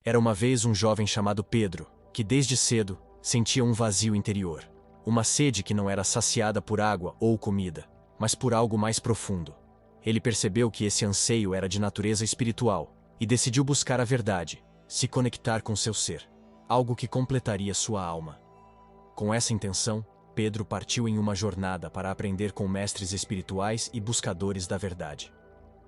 Era uma vez um jovem chamado Pedro, que desde cedo sentia um vazio interior, uma sede que não era saciada por água ou comida, mas por algo mais profundo. Ele percebeu que esse anseio era de natureza espiritual e decidiu buscar a verdade, se conectar com seu ser, algo que completaria sua alma. Com essa intenção, Pedro partiu em uma jornada para aprender com mestres espirituais e buscadores da verdade.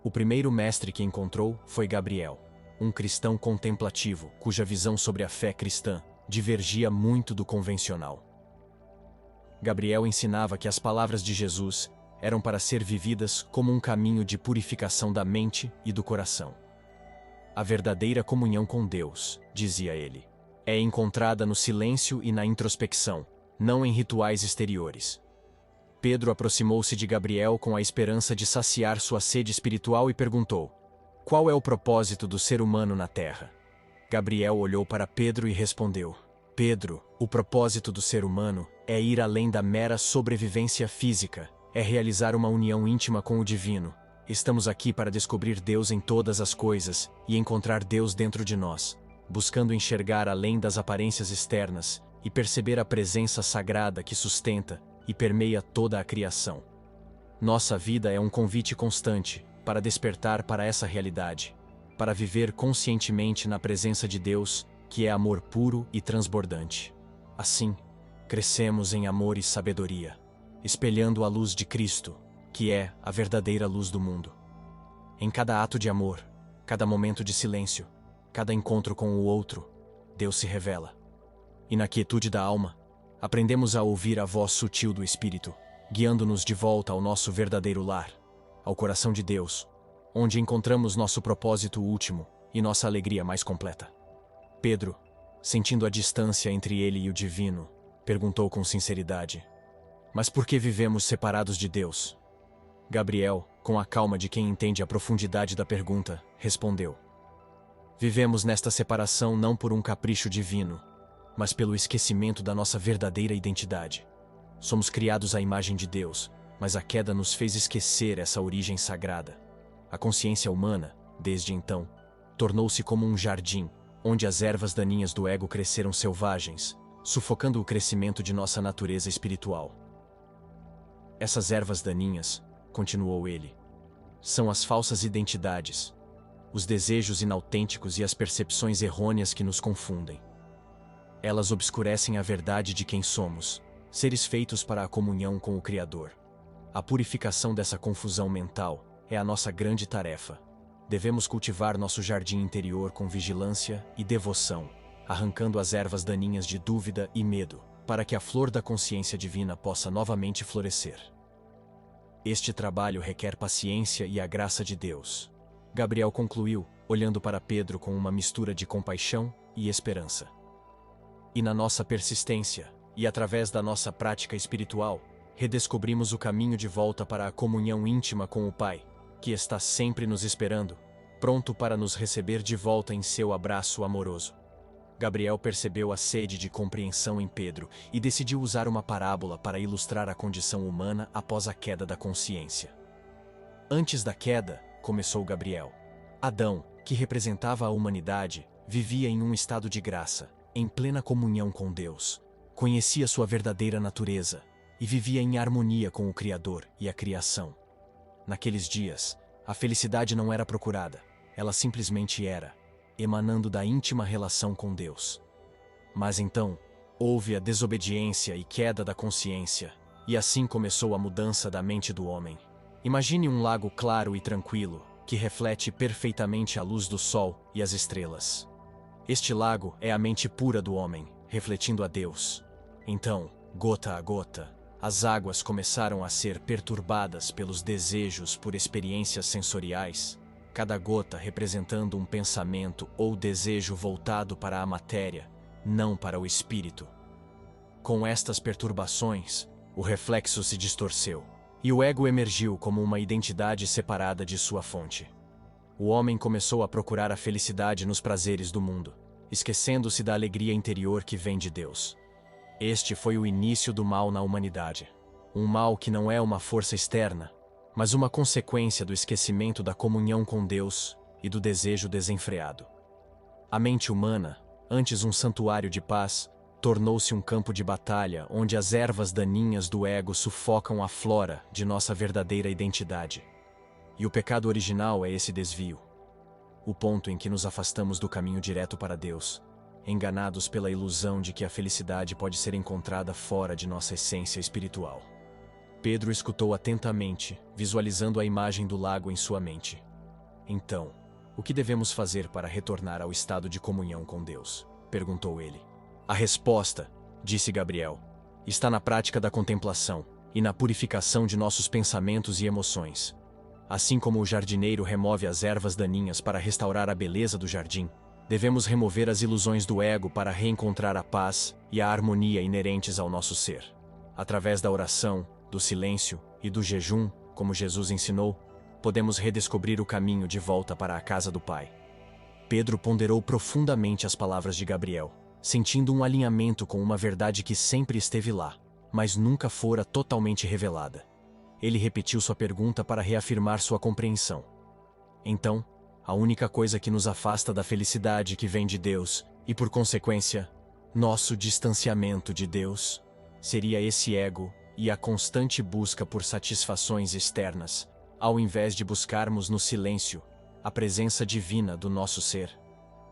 O primeiro mestre que encontrou foi Gabriel, um cristão contemplativo cuja visão sobre a fé cristã divergia muito do convencional. Gabriel ensinava que as palavras de Jesus eram para ser vividas como um caminho de purificação da mente e do coração. A verdadeira comunhão com Deus, dizia ele, é encontrada no silêncio e na introspecção, não em rituais exteriores. Pedro aproximou-se de Gabriel com a esperança de saciar sua sede espiritual e perguntou: qual é o propósito do ser humano na Terra? Gabriel olhou para Pedro e respondeu: Pedro, o propósito do ser humano é ir além da mera sobrevivência física, é realizar uma união íntima com o divino. Estamos aqui para descobrir Deus em todas as coisas e encontrar Deus dentro de nós, buscando enxergar além das aparências externas e perceber a presença sagrada que sustenta e permeia toda a criação. Nossa vida é um convite constante para despertar para essa realidade, para viver conscientemente na presença de Deus, que é amor puro e transbordante. Assim, crescemos em amor e sabedoria, espelhando a luz de Cristo, que é a verdadeira luz do mundo. Em cada ato de amor, cada momento de silêncio, cada encontro com o outro, Deus se revela. E na quietude da alma, aprendemos a ouvir a voz sutil do Espírito, guiando-nos de volta ao nosso verdadeiro lar, ao coração de Deus, onde encontramos nosso propósito último e nossa alegria mais completa. Pedro, sentindo a distância entre ele e o divino, perguntou com sinceridade: mas por que vivemos separados de Deus? Gabriel, com a calma de quem entende a profundidade da pergunta, respondeu: vivemos nesta separação não por um capricho divino, mas pelo esquecimento da nossa verdadeira identidade. Somos criados à imagem de Deus, mas a queda nos fez esquecer essa origem sagrada. A consciência humana, desde então, tornou-se como um jardim, onde as ervas daninhas do ego cresceram selvagens, sufocando o crescimento de nossa natureza espiritual. Essas ervas daninhas, continuou ele, são as falsas identidades, os desejos inautênticos e as percepções errôneas que nos confundem. Elas obscurecem a verdade de quem somos, seres feitos para a comunhão com o Criador. A purificação dessa confusão mental é a nossa grande tarefa. Devemos cultivar nosso jardim interior com vigilância e devoção, arrancando as ervas daninhas de dúvida e medo, para que a flor da consciência divina possa novamente florescer. Este trabalho requer paciência e a graça de Deus. Gabriel concluiu, olhando para Pedro com uma mistura de compaixão e esperança. E na nossa persistência, e através da nossa prática espiritual, redescobrimos o caminho de volta para a comunhão íntima com o Pai, que está sempre nos esperando, pronto para nos receber de volta em seu abraço amoroso. Gabriel percebeu a sede de compreensão em Pedro e decidiu usar uma parábola para ilustrar a condição humana após a queda da consciência. Antes da queda, começou Gabriel, Adão, que representava a humanidade, vivia em um estado de graça, em plena comunhão com Deus. Conhecia sua verdadeira natureza e vivia em harmonia com o Criador e a criação. Naqueles dias, a felicidade não era procurada, ela simplesmente era, emanando da íntima relação com Deus. Mas então, houve a desobediência e queda da consciência, e assim começou a mudança da mente do homem. Imagine um lago claro e tranquilo, que reflete perfeitamente a luz do sol e as estrelas. Este lago é a mente pura do homem, refletindo a Deus. Então, gota a gota, as águas começaram a ser perturbadas pelos desejos por experiências sensoriais, cada gota representando um pensamento ou desejo voltado para a matéria, não para o espírito. Com estas perturbações, o reflexo se distorceu, e o ego emergiu como uma identidade separada de sua fonte. O homem começou a procurar a felicidade nos prazeres do mundo, esquecendo-se da alegria interior que vem de Deus. Este foi o início do mal na humanidade. Um mal que não é uma força externa, mas uma consequência do esquecimento da comunhão com Deus e do desejo desenfreado. A mente humana, antes um santuário de paz, tornou-se um campo de batalha onde as ervas daninhas do ego sufocam a flora de nossa verdadeira identidade. E o pecado original é esse desvio. O ponto em que nos afastamos do caminho direto para Deus, enganados pela ilusão de que a felicidade pode ser encontrada fora de nossa essência espiritual. Pedro escutou atentamente, visualizando a imagem do lago em sua mente. Então, o que devemos fazer para retornar ao estado de comunhão com Deus? Perguntou ele. A resposta, disse Gabriel, está na prática da contemplação e na purificação de nossos pensamentos e emoções. Assim como o jardineiro remove as ervas daninhas para restaurar a beleza do jardim, devemos remover as ilusões do ego para reencontrar a paz e a harmonia inerentes ao nosso ser. Através da oração, do silêncio e do jejum, como Jesus ensinou, podemos redescobrir o caminho de volta para a casa do Pai. Pedro ponderou profundamente as palavras de Gabriel, sentindo um alinhamento com uma verdade que sempre esteve lá, mas nunca fora totalmente revelada. Ele repetiu sua pergunta para reafirmar sua compreensão. Então, a única coisa que nos afasta da felicidade que vem de Deus, e por consequência, nosso distanciamento de Deus, seria esse ego e a constante busca por satisfações externas, ao invés de buscarmos no silêncio a presença divina do nosso ser.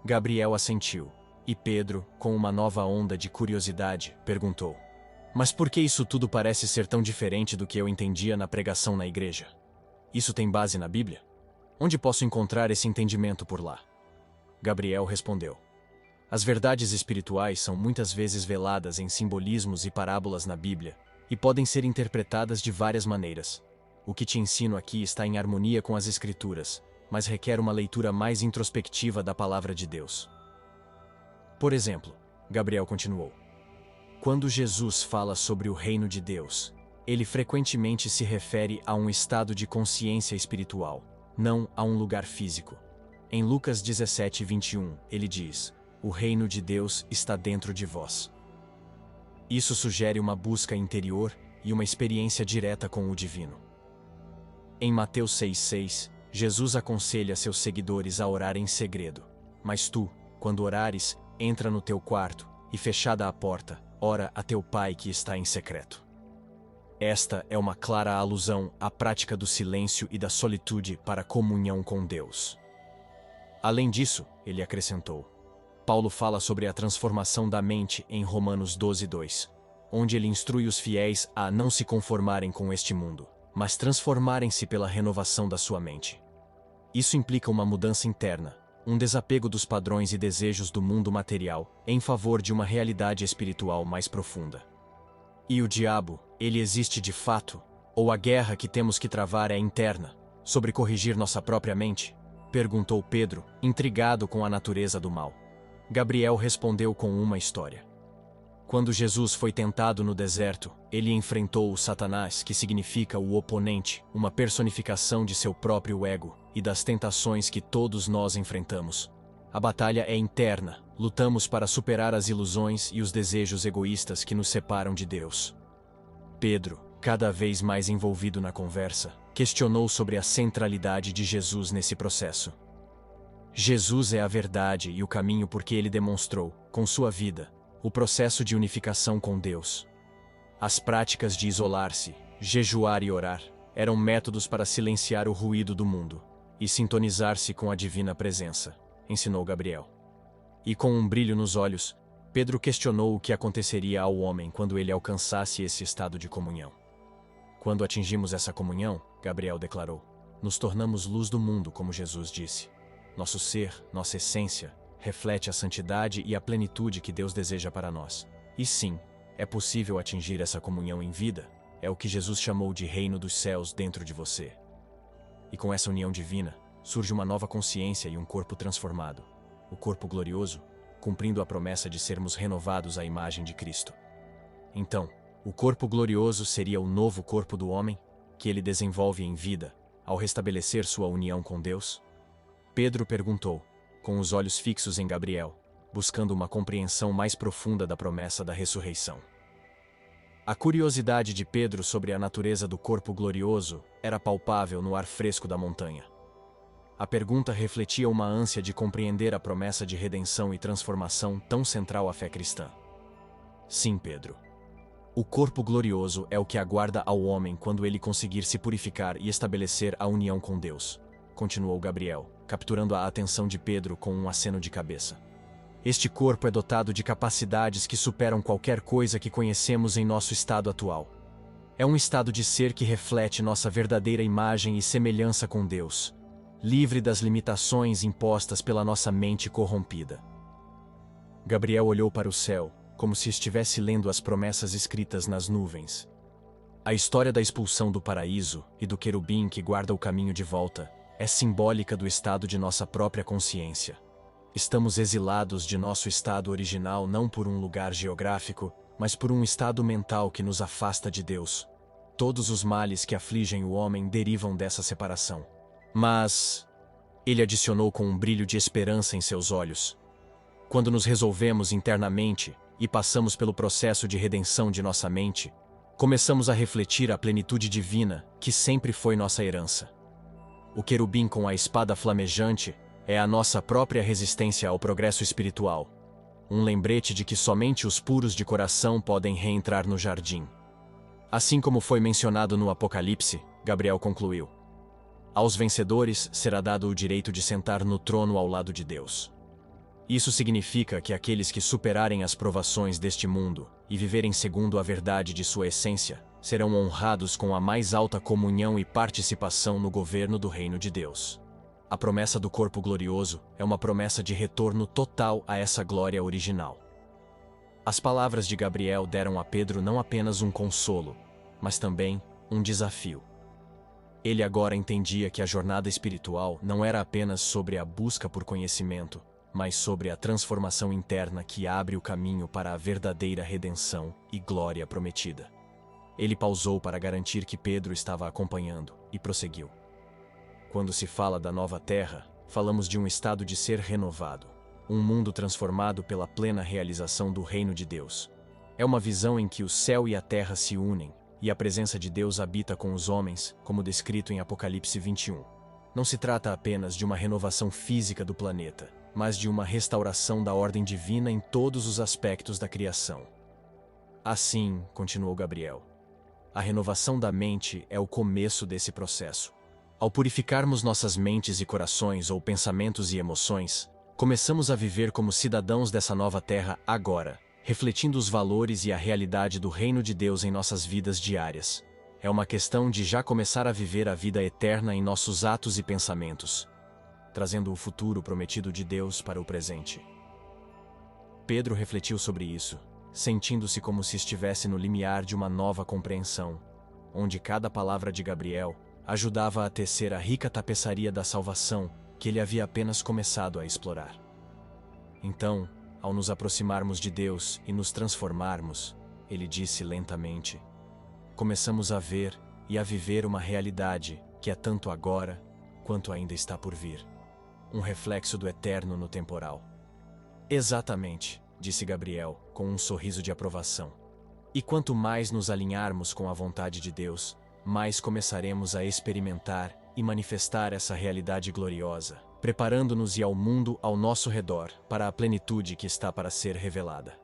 Gabriel assentiu, e Pedro, com uma nova onda de curiosidade, perguntou: mas por que isso tudo parece ser tão diferente do que eu entendia na pregação na igreja? Isso tem base na Bíblia? Onde posso encontrar esse entendimento por lá? Gabriel respondeu: as verdades espirituais são muitas vezes veladas em simbolismos e parábolas na Bíblia, e podem ser interpretadas de várias maneiras. O que te ensino aqui está em harmonia com as Escrituras, mas requer uma leitura mais introspectiva da palavra de Deus. Por exemplo, Gabriel continuou, quando Jesus fala sobre o reino de Deus, ele frequentemente se refere a um estado de consciência espiritual, não a um lugar físico. Em Lucas 17:21, ele diz: o reino de Deus está dentro de vós. Isso sugere uma busca interior e uma experiência direta com o divino. Em Mateus 6:6, Jesus aconselha seus seguidores a orar em segredo. Mas tu, quando orares, entra no teu quarto, e fechada a porta, ora a teu Pai que está em secreto. Esta é uma clara alusão à prática do silêncio e da solitude para a comunhão com Deus. Além disso, ele acrescentou, Paulo fala sobre a transformação da mente em Romanos 12:2, onde ele instrui os fiéis a não se conformarem com este mundo, mas transformarem-se pela renovação da sua mente. Isso implica uma mudança interna, um desapego dos padrões e desejos do mundo material em favor de uma realidade espiritual mais profunda. E o diabo, ele existe de fato? Ou a guerra que temos que travar é interna, sobre corrigir nossa própria mente? Perguntou Pedro, intrigado com a natureza do mal. Gabriel respondeu com uma história. Quando Jesus foi tentado no deserto, ele enfrentou o Satanás, que significa o oponente, uma personificação de seu próprio ego e das tentações que todos nós enfrentamos. A batalha é interna, lutamos para superar as ilusões e os desejos egoístas que nos separam de Deus. Pedro, cada vez mais envolvido na conversa, questionou sobre a centralidade de Jesus nesse processo. Jesus é a verdade e o caminho porque ele demonstrou, com sua vida, o processo de unificação com Deus. As práticas de isolar-se, jejuar e orar eram métodos para silenciar o ruído do mundo e sintonizar-se com a divina presença, ensinou Gabriel. E com um brilho nos olhos, Pedro questionou o que aconteceria ao homem quando ele alcançasse esse estado de comunhão. Quando atingimos essa comunhão, Gabriel declarou, nos tornamos luz do mundo, como Jesus disse. Nosso ser, nossa essência, reflete a santidade e a plenitude que Deus deseja para nós. E sim, é possível atingir essa comunhão em vida, é o que Jesus chamou de reino dos céus dentro de você. E com essa união divina, surge uma nova consciência e um corpo transformado, o corpo glorioso, cumprindo a promessa de sermos renovados à imagem de Cristo. Então, o corpo glorioso seria o novo corpo do homem, que ele desenvolve em vida, ao restabelecer sua união com Deus? Pedro perguntou, com os olhos fixos em Gabriel, buscando uma compreensão mais profunda da promessa da ressurreição. A curiosidade de Pedro sobre a natureza do corpo glorioso era palpável no ar fresco da montanha. A pergunta refletia uma ânsia de compreender a promessa de redenção e transformação tão central à fé cristã. Sim, Pedro. O corpo glorioso é o que aguarda ao homem quando ele conseguir se purificar e estabelecer a união com Deus, continuou Gabriel, capturando a atenção de Pedro com um aceno de cabeça. Este corpo é dotado de capacidades que superam qualquer coisa que conhecemos em nosso estado atual. É um estado de ser que reflete nossa verdadeira imagem e semelhança com Deus, livre das limitações impostas pela nossa mente corrompida. Gabriel olhou para o céu, como se estivesse lendo as promessas escritas nas nuvens. A história da expulsão do paraíso e do querubim que guarda o caminho de volta é simbólica do estado de nossa própria consciência. Estamos exilados de nosso estado original não por um lugar geográfico, mas por um estado mental que nos afasta de Deus. Todos os males que afligem o homem derivam dessa separação. Mas ele adicionou com um brilho de esperança em seus olhos. Quando nos resolvemos internamente e passamos pelo processo de redenção de nossa mente, começamos a refletir a plenitude divina que sempre foi nossa herança. O querubim com a espada flamejante é a nossa própria resistência ao progresso espiritual, um lembrete de que somente os puros de coração podem reentrar no jardim. Assim como foi mencionado no Apocalipse, Gabriel concluiu: aos vencedores será dado o direito de sentar no trono ao lado de Deus. Isso significa que aqueles que superarem as provações deste mundo e viverem segundo a verdade de sua essência, serão honrados com a mais alta comunhão e participação no governo do reino de Deus. A promessa do corpo glorioso é uma promessa de retorno total a essa glória original. As palavras de Gabriel deram a Pedro não apenas um consolo, mas também um desafio. Ele agora entendia que a jornada espiritual não era apenas sobre a busca por conhecimento, mas sobre a transformação interna que abre o caminho para a verdadeira redenção e glória prometida. Ele pausou para garantir que Pedro estava acompanhando e prosseguiu. Quando se fala da nova terra, falamos de um estado de ser renovado, um mundo transformado pela plena realização do reino de Deus. É uma visão em que o céu e a terra se unem, e a presença de Deus habita com os homens, como descrito em Apocalipse 21. Não se trata apenas de uma renovação física do planeta, mas de uma restauração da ordem divina em todos os aspectos da criação. Assim, continuou Gabriel, a renovação da mente é o começo desse processo. Ao purificarmos nossas mentes e corações ou pensamentos e emoções, começamos a viver como cidadãos dessa nova terra agora, refletindo os valores e a realidade do reino de Deus em nossas vidas diárias. É uma questão de já começar a viver a vida eterna em nossos atos e pensamentos, trazendo o futuro prometido de Deus para o presente. Pedro refletiu sobre isso, sentindo-se como se estivesse no limiar de uma nova compreensão, onde cada palavra de Gabriel ajudava a tecer a rica tapeçaria da salvação que ele havia apenas começado a explorar. Então, ao nos aproximarmos de Deus e nos transformarmos, ele disse lentamente, começamos a ver e a viver uma realidade que é tanto agora quanto ainda está por vir. Um reflexo do eterno no temporal. Exatamente, disse Gabriel, com um sorriso de aprovação. E quanto mais nos alinharmos com a vontade de Deus, mais começaremos a experimentar e manifestar essa realidade gloriosa, preparando-nos e ao mundo ao nosso redor para a plenitude que está para ser revelada.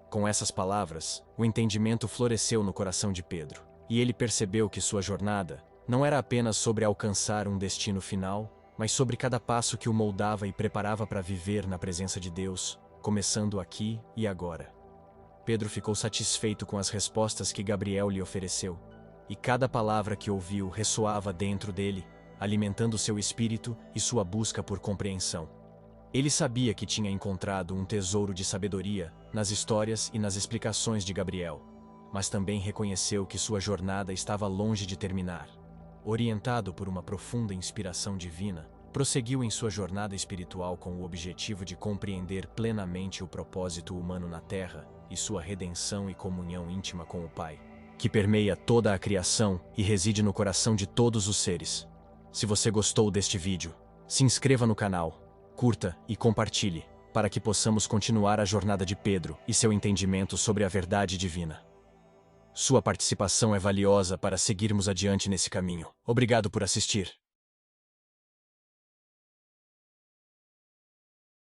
Com essas palavras, o entendimento floresceu no coração de Pedro, e ele percebeu que sua jornada não era apenas sobre alcançar um destino final, mas sobre cada passo que o moldava e preparava para viver na presença de Deus, começando aqui e agora. Pedro ficou satisfeito com as respostas que Gabriel lhe ofereceu, e cada palavra que ouviu ressoava dentro dele, alimentando seu espírito e sua busca por compreensão. Ele sabia que tinha encontrado um tesouro de sabedoria nas histórias e nas explicações de Gabriel, mas também reconheceu que sua jornada estava longe de terminar. Orientado por uma profunda inspiração divina, prosseguiu em sua jornada espiritual com o objetivo de compreender plenamente o propósito humano na Terra e sua redenção e comunhão íntima com o Pai, que permeia toda a criação e reside no coração de todos os seres. Se você gostou deste vídeo, se inscreva no canal, curta e compartilhe, para que possamos continuar a jornada de Pedro e seu entendimento sobre a verdade divina. Sua participação é valiosa para seguirmos adiante nesse caminho. Obrigado por assistir.